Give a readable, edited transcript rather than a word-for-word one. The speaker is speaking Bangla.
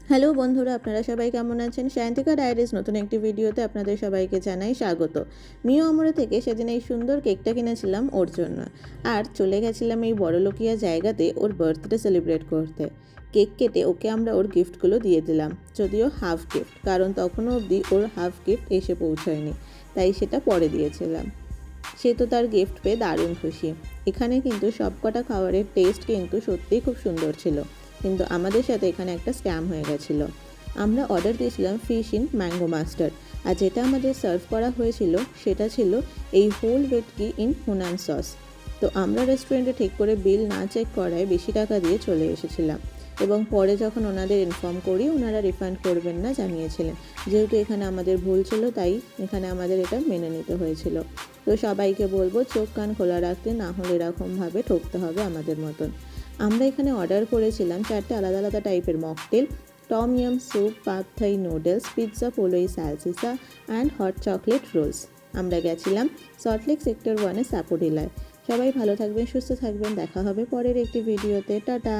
হ্যালো বন্ধুরা, আপনারা সবাই কেমন আছেন? সায়ন্তিকা ডায়েরিজ নতুন একটি ভিডিওতে আপনাদের সবাইকে জানাই স্বাগত। মিও আমরে থেকে সেদিন এই সুন্দর কেকটা কিনেছিলাম ওর জন্য, আর চলে গেছিলাম এই বড়লোকিয়া জায়গাতে ওর বার্থডে সেলিব্রেট করতে। কেক কেটে ওকে আমরা ওর গিফটগুলো দিয়ে দিলাম, যদিও হাফ গিফট, কারণ তখনও অবধি ওর হাফ গিফট এসে পৌঁছায়নি, তাই সেটা পরে দিয়েছিলাম। সে তো তার গিফট পেয়ে দারুণ খুশি। এখানে কিন্তু সবকটা খাবারের টেস্ট কিন্তু সত্যিই খুব সুন্দর ছিল, কিন্তু আমাদের সাথে এখানে একটা স্ক্যাম হয়ে গেছিল। আমরা অর্ডার দিয়েছিলাম ফিশ ইন ম্যাঙ্গো মাস্টার্ড, আর যেটা আমাদের সার্ভ করা হয়েছিল সেটা ছিল এই হোল ভেটকি ইন হুনান সস। তো আমরা রেস্টুরেন্টে ঠিক করে বিল না চেক করায় বেশি টাকা দিয়ে চলে এসেছিলাম, এবং পরে যখন ওনাদের ইনফর্ম করি ওনারা রিফান্ড করবেন না জানিয়েছিলেন। যেহেতু এখানে আমাদের ভুল ছিল, তাই এখানে আমাদের এটা মেনে নিতে হয়েছিল। তো সবাইকে বলবো চোখ কান খোলা রাখতে, না হলে এরকমভাবে ঠকতে হবে আমাদের মতন। আমরা এখানে অর্ডার করেছিলাম 4টে আলাদা আলাদা টাইপের mocktail, Tom yum soup, pad Thai noodles, pizza পোলোই স্যালসিসা অ্যান্ড হট চকলেট রোলস। আমরা গেছিলাম সল্টলেক সেক্টর 1-এ স্যাপোডিলায়। সবাই ভালো থাকবেন, সুস্থ থাকবেন, দেখা হবে পরের একটি ভিডিওতে। টাটা।